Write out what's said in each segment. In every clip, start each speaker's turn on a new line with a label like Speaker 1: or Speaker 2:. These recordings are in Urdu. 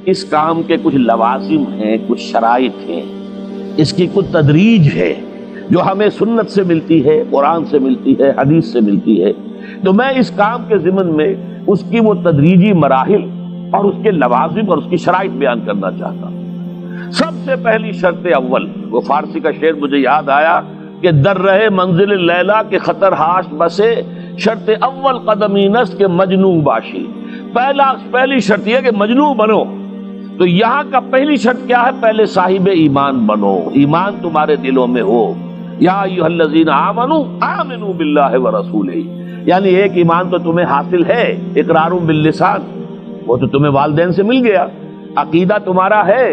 Speaker 1: اس کام کے کچھ لوازم ہیں، کچھ شرائط ہیں، اس کی کچھ تدریج ہے جو ہمیں سنت سے ملتی ہے، قرآن سے ملتی ہے، حدیث سے ملتی ہے۔ تو میں اس کام کے ضمن میں اس کی وہ تدریجی مراحل اور اس کے لوازم اور اس کی شرائط بیان کرنا چاہتا ہوں۔ سب سے پہلی شرط اول، وہ فارسی کا شعر مجھے یاد آیا کہ در رہے منزل لیلا کے خطر ہاش بسے، شرط اول قدمی نست کے مجنون باشی۔ پہلی شرط یہ کہ مجنون بنو۔ تو یہاں کا پہلی شرط کیا ہے؟ پہلے صاحب ایمان بنو، ایمان تمہارے دلوں میں ہو۔ یا ایھا الذین آمنوا آمنوا باللہ ورسولہ، یعنی ایک ایمان تو تمہیں حاصل ہے، اقرار باللسان، وہ تو تمہیں والدین سے مل گیا، عقیدہ تمہارا ہے،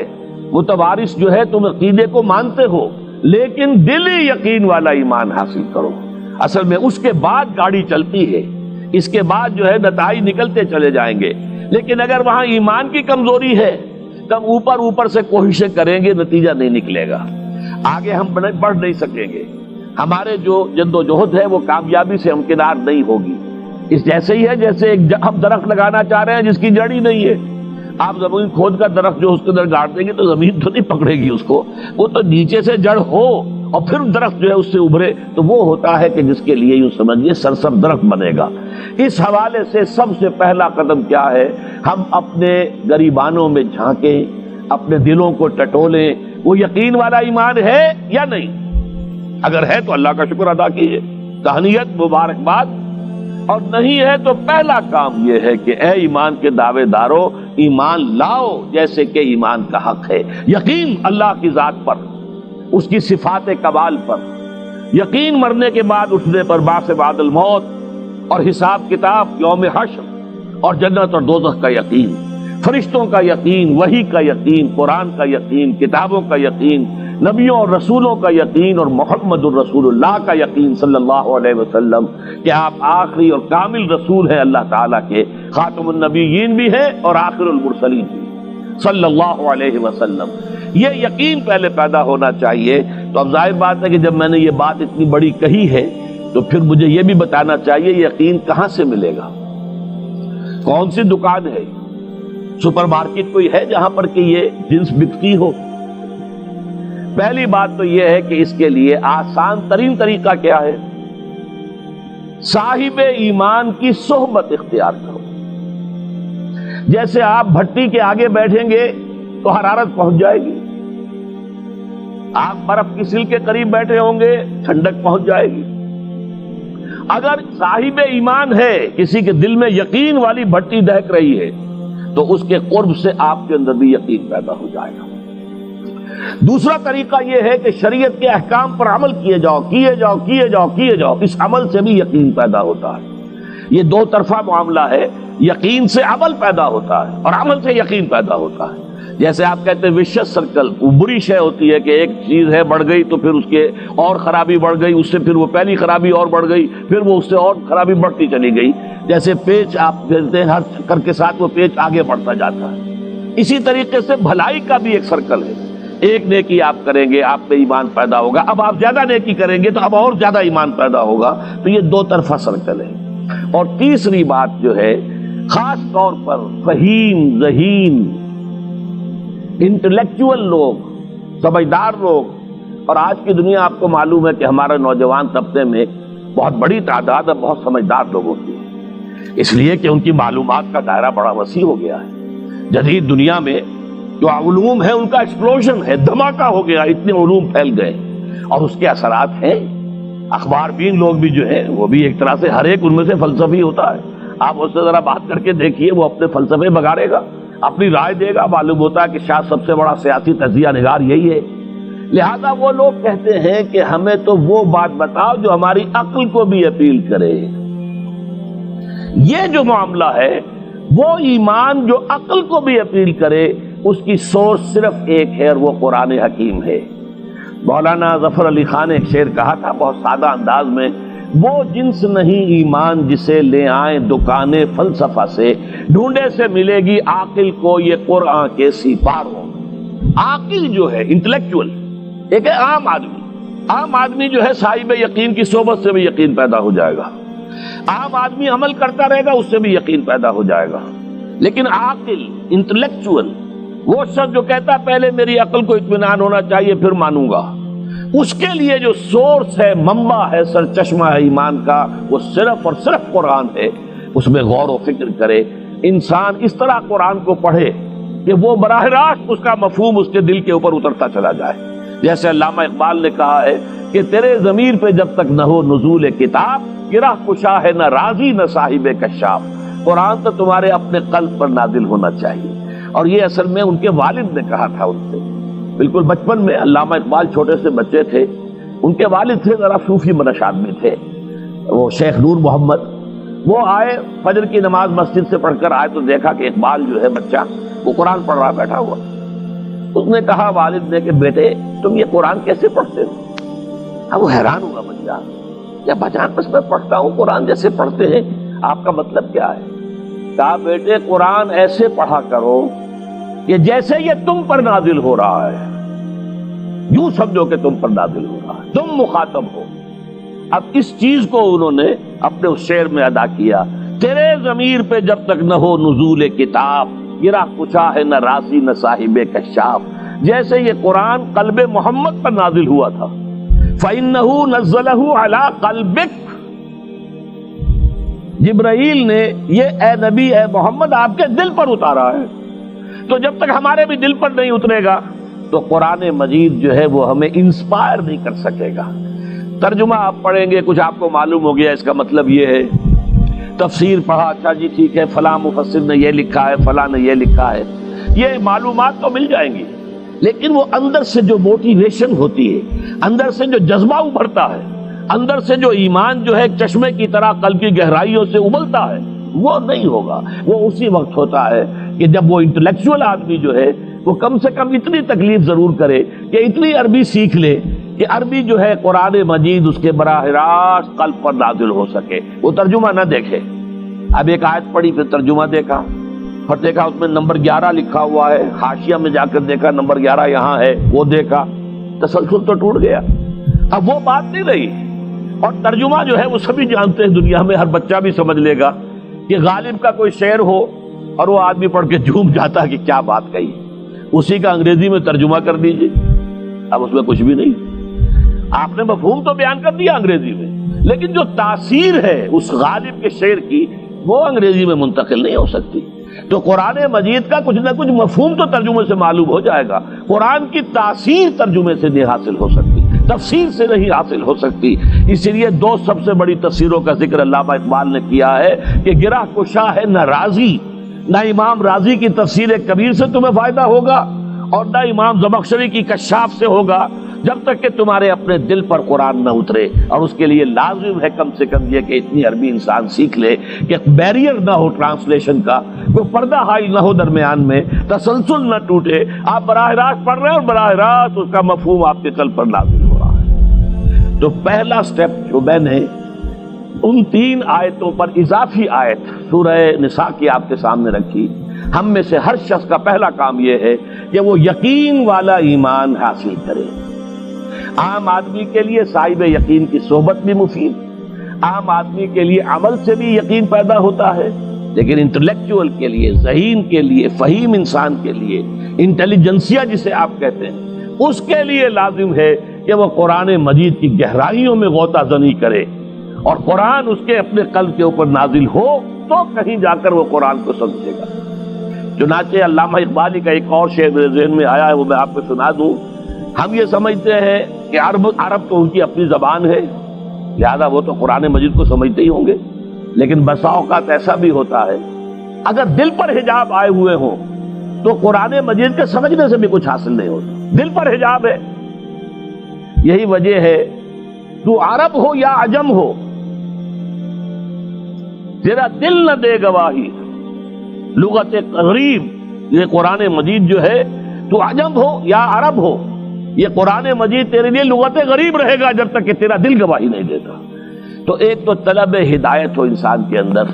Speaker 1: متوارث جو ہے تم عقیدے کو مانتے ہو، لیکن دلی یقین والا ایمان حاصل کرو۔ اصل میں اس کے بعد گاڑی چلتی ہے، اس کے بعد جو ہے نتائج نکلتے چلے جائیں گے، لیکن اگر وہاں ایمان کی کمزوری ہے تب اوپر سے کوششیں کریں گے، نتیجہ نہیں نکلے گا، آگے ہم بڑھ نہیں سکیں گے، ہمارے جو جد و جہد ہے وہ کامیابی سے ہمکنار نہیں ہوگی۔ اس جیسے ہی ہے جیسے ہم درخت لگانا چاہ رہے ہیں جس کی جڑ ہی نہیں ہے، آپ زمین کھود کا درخت جو اس کے اندر گاڑ دیں گے تو زمین تو نہیں پکڑے گی اس کو، وہ تو نیچے سے جڑ ہو اور پھر درخت جو ہے اس سے ابھرے، تو وہ ہوتا ہے کہ جس کے لیے یوں سمجھیے سرسبز درخت بنے گا۔ اس حوالے سے سب سے پہلا قدم کیا ہے؟ ہم اپنے گریبانوں میں جھانکیں، اپنے دلوں کو ٹٹولیں، وہ یقین والا ایمان ہے یا نہیں؟ اگر ہے تو اللہ کا شکر ادا کیجیے، تہنیت، مبارکباد، اور نہیں ہے تو پہلا کام یہ ہے کہ اے ایمان کے دعوے دارو، ایمان لاؤ جیسے کہ ایمان کا حق ہے۔ یقین اللہ کی ذات پر، اس کی صفات کمال پر، یقین مرنے کے بعد اٹھنے پر، بعث بعد الموت اور حساب کتاب، یوم حشر اور جنت اور دوزخ کا یقین، فرشتوں کا یقین، وحی کا یقین، قرآن کا یقین، کتابوں کا یقین، نبیوں اور رسولوں کا یقین، اور محمد الرسول اللہ کا یقین صلی اللہ علیہ وسلم کہ آپ آخری اور کامل رسول ہیں اللہ تعالیٰ کے، خاتم النبیین بھی ہیں اور آخر المرسلین بھی صلی اللہ علیہ وسلم۔ یہ یقین پہلے پیدا ہونا چاہیے۔ تو اب ظاہر بات ہے کہ جب میں نے یہ بات اتنی بڑی کہی ہے تو پھر مجھے یہ بھی بتانا چاہیے یقین کہاں سے ملے گا، کون سی دکان ہے، سپر مارکیٹ کوئی ہے جہاں پر کہ یہ جنس بکتی ہو؟ پہلی بات تو یہ ہے کہ اس کے لیے آسان ترین طریقہ کیا ہے؟ صاحب ایمان کی صحبت اختیار کرو۔ جیسے آپ بھٹی کے آگے بیٹھیں گے تو حرارت پہنچ جائے گی، آپ برف کی سل کے قریب بیٹھے ہوں گے ٹھنڈک پہنچ جائے گی۔ اگر صاحب ایمان ہے، کسی کے دل میں یقین والی بھٹی دہک رہی ہے، تو اس کے قرب سے آپ کے اندر بھی یقین پیدا ہو جائے گا۔ دوسرا طریقہ یہ ہے کہ شریعت کے احکام پر عمل کیے جاؤ، اس عمل سے بھی یقین پیدا ہوتا ہے۔ یہ دو طرفہ معاملہ ہے، یقین سے عمل پیدا ہوتا ہے اور عمل سے یقین پیدا ہوتا ہے۔ جیسے آپ کہتے ہیں وشیس سرکل، وہ بری شے ہوتی ہے کہ ایک چیز ہے بڑھ گئی تو پھر اس کے اور خرابی بڑھ گئی، اس سے پھر وہ پہلی خرابی اور بڑھ گئی، پھر وہ اس سے اور خرابی بڑھتی چلی گئی۔ جیسے پیچ آپ کہتے ہیں ہر چکر کے ساتھ وہ پیچ آگے بڑھتا جاتا ہے، اسی طریقے سے بھلائی کا بھی ایک سرکل ہے۔ ایک نیکی آپ کریں گے آپ میں ایمان پیدا ہوگا، اب آپ زیادہ نیکی کریں گے تو اب اور زیادہ ایمان پیدا ہوگا، تو یہ دو طرفہ سرکل ہے۔ اور تیسری بات جو ہے، خاص طور پر فہیم، ذہین، انٹلیکچوئل لوگ، سمجھدار لوگ، اور آج کی دنیا آپ کو معلوم ہے کہ ہمارے نوجوان طبقے میں بہت بڑی تعداد ہے بہت سمجھدار لوگوں کی، اس لیے کہ ان کی معلومات کا دائرہ بڑا وسیع ہو گیا ہے۔ جدید دنیا میں جو علوم ہے ان کا ایکسپلوژن ہے، دھماکہ ہو گیا، اتنے علوم پھیل گئے اور اس کے اثرات ہیں۔ اخبار بین لوگ بھی جو ہیں وہ بھی ایک طرح سے ہر ایک ان میں سے فلسفی ہوتا ہے، آپ اس سے ذرا بات کر کے دیکھیے، وہ اپنے فلسفے بگاڑے گا، اپنی رائے دے گا، معلوم ہوتا ہے کہ شاید سب سے بڑا سیاسی تجزیہ نگار یہی ہے۔ لہذا وہ لوگ کہتے ہیں کہ ہمیں تو وہ بات بتاؤ جو ہماری عقل کو بھی اپیل کرے۔ یہ جو معاملہ ہے وہ ایمان جو عقل کو بھی اپیل کرے، اس کی سورس صرف ایک ہے اور وہ قرآن حکیم ہے۔ مولانا ظفر علی خان نے ایک شعر کہا تھا بہت سادہ انداز میں، وہ جنس نہیں ایمان جسے لے آئیں دکان فلسفہ سے، ڈھونڈے سے ملے گی عاقل کو یہ قرآن کے سپاروں۔ عاقل جو ہے انٹلیکچوئل، ایک ہے عام آدمی جو ہے صاحب یقین کی صحبت سے بھی یقین پیدا ہو جائے گا، عام آدمی عمل کرتا رہے گا اس سے بھی یقین پیدا ہو جائے گا، لیکن عاقل، انٹلیکچوئل، وہ شخص جو کہتا ہے پہلے میری عقل کو اطمینان ہونا چاہیے پھر مانوں گا، اس کے لیے جو سورس ہے، منبع ہے، سرچشمہ ہے ایمان کا، وہ صرف اور صرف قرآن ہے۔ اس میں غور و فکر کرے، انسان اس طرح قرآن کو پڑھے کہ وہ براہ راست اس کا مفہوم اس کے دل کے اوپر اترتا چلا جائے۔ جیسے علامہ اقبال نے کہا ہے کہ تیرے ضمیر پہ جب تک نہ ہو نزول کتاب، گرہ کشا ہے نہ راضی نہ صاحب کشاف۔ قرآن تو تمہارے اپنے قلب پر نازل ہونا چاہیے۔ اور یہ اصل میں ان کے والد نے کہا تھا ان سے، بالکل بچپن میں۔ علامہ اقبال چھوٹے سے بچے تھے، ان کے والد تھے ذرا صوفی منش آدمی تھے، وہ شیخ نور محمد۔ وہ آئے فجر کی نماز مسجد سے پڑھ کر آئے تو دیکھا کہ اقبال جو ہے بچہ وہ قرآن پڑھ رہا بیٹھا ہوا۔ اس نے کہا والد نے کہ بیٹے تم یہ قرآن کیسے پڑھتے ہو؟ اب وہ حیران ہوا بچہ، یا بچان بس میں پڑھتا ہوں قرآن جیسے پڑھتے ہیں، آپ کا مطلب کیا ہے؟ کہا بیٹے قرآن ایسے پڑھا کرو کہ جیسے یہ تم پر نازل ہو رہا ہے، یوں سمجھو کہ تم پر نازل ہو رہا ہے، تم مخاطب ہو۔ اب اس چیز کو انہوں نے اپنے اس شعر میں ادا کیا، تیرے ضمیر پہ جب تک نہ ہو نزول کتاب، گرہ کشا ہے نہ راضی نہ صاحب کشاف۔ جیسے یہ قرآن قلب محمد پر نازل ہوا تھا، فَإِنَّهُ نَزَّلَهُ عَلَىٰ قَلْبِكَ، جبرائیل نے یہ اے نبی اے محمد آپ کے دل پر اتارا ہے۔ تو جب تک ہمارے بھی دل پر نہیں اترے گا تو قرآن مجید جو ہے وہ ہمیں انسپائر نہیں کر سکے گا۔ ترجمہ آپ پڑھیں گے، کچھ آپ کو معلوم ہو گیا اس کا مطلب یہ ہے، تفسیر پڑھا، اچھا جی ٹھیک ہے فلاں مفسر نے یہ لکھا ہے، فلاں نے یہ لکھا ہے، یہ معلومات تو مل جائیں گی، لیکن وہ اندر سے جو موٹیویشن ہوتی ہے، اندر سے جو جذبہ ابھرتا ہے، اندر سے جو ایمان جو ہے چشمے کی طرح قلب کی گہرائیوں سے ابلتا ہے، وہ نہیں ہوگا۔ وہ اسی وقت ہوتا ہے کہ جب وہ انٹلیکچوئل آدمی جو ہے وہ کم سے کم اتنی تکلیف ضرور کرے کہ اتنی عربی سیکھ لے کہ عربی جو ہے قرآن مجید اس کے براہ راست قلب پر نازل ہو سکے، وہ ترجمہ نہ دیکھے۔ اب ایک آیت پڑھی پھر ترجمہ دیکھا، پھر دیکھا اس میں نمبر 11 لکھا ہوا ہے، حاشیہ میں جا کر دیکھا نمبر 11 یہاں ہے، وہ دیکھا، تسلسل تو ٹوٹ گیا۔ اب وہ بات نہیں رہی۔ اور ترجمہ جو ہے وہ سبھی جانتے ہیں، دنیا میں ہر بچہ بھی سمجھ لے گا کہ غالب کا کوئی شعر ہو اور وہ آدمی پڑھ کے جھوم جاتا ہے کہ کیا بات کہی، اسی کا انگریزی میں ترجمہ کر دیجئے، اب اس میں کچھ بھی نہیں۔ آپ نے مفہوم تو بیان کر دیا انگریزی میں، لیکن جو تاثیر ہے اس غالب کے شعر کی وہ انگریزی میں منتقل نہیں ہو سکتی۔ تو قرآن مجید کا کچھ نہ کچھ مفہوم تو ترجمے سے معلوم ہو جائے گا، قرآن کی تاثیر ترجمے سے نہیں حاصل ہو سکتی، تفسیر سے نہیں حاصل ہو سکتی۔ اسی لیے دو سب سے بڑی تفسیروں کا ذکر علامہ اقبال نے کیا ہے کہ گرہ کشا ہے نہ راضی، نہ امام راضی کی تفسیر کبیر سے تمہیں فائدہ ہوگا اور نہ امام زمخشری کی کشاف سے ہوگا، جب تک کہ تمہارے اپنے دل پر قرآن نہ اترے۔ اور اس کے لیے لازم ہے کم سے کم یہ کہ اتنی عربی انسان سیکھ لے کہ بیریئر نہ ہو ٹرانسلیشن کا، کوئی پردہ حائل نہ ہو درمیان میں، تسلسل نہ ٹوٹے، آپ براہ راست پڑھ رہے ہیں اور براہ راست اس کا مفہوم آپ کے قلب پر نازل ہو رہا ہے۔ تو پہلا سٹیپ جو میں نے ان 3 آیتوں پر اضافی آیت سورہ نساء کی آپ کے سامنے رکھی، ہم میں سے ہر شخص کا پہلا کام یہ ہے کہ وہ یقین والا ایمان حاصل کرے۔ عام آدمی کے لیے صاحب یقین کی صحبت بھی مفید، عام آدمی کے لیے عمل سے بھی یقین پیدا ہوتا ہے، لیکن انٹلیکچوئل کے لیے، ذہین کے لیے، فہیم انسان کے لیے، انٹیلیجنسیا جسے آپ کہتے ہیں، اس کے لیے لازم ہے کہ وہ قرآن مجید کی گہرائیوں میں غوطہ زنی کرے اور قرآن اس کے اپنے قلب کے اوپر نازل ہو تو کہیں جا کر وہ قرآن کو سمجھے گا۔ چنانچہ علامہ اقبالی کا ایک اور شعر میرے ذہن میں آیا ہے، وہ میں آپ کو سنا دوں۔ ہم یہ سمجھتے ہیں کہ عرب تو ان کی اپنی زبان ہے، لہذا وہ تو قرآن مجید کو سمجھتے ہی ہوں گے، لیکن بسا اوقات ایسا بھی ہوتا ہے اگر دل پر حجاب آئے ہوئے ہوں تو قرآن مجید کے سمجھنے سے بھی کچھ حاصل نہیں ہوتا، دل پر حجاب ہے۔ یہی وجہ ہے تو عرب ہو یا عجم ہو، تیرا دل نہ دے گواہی، لغت غریب، یہ قرآن مجید جو ہے تو عجم ہو یا عرب ہو، یہ قرآن مجید تیرے لیے لغت غریب رہے گا جب تک کہ تیرا دل گواہی نہیں دیتا۔ تو ایک تو طلب ہدایت ہو انسان کے اندر،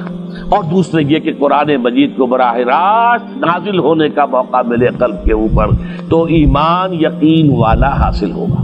Speaker 1: اور دوسرے یہ کہ قرآن مجید کو براہ راست نازل ہونے کا موقع ملے قلب کے اوپر، تو ایمان یقین والا حاصل ہوگا۔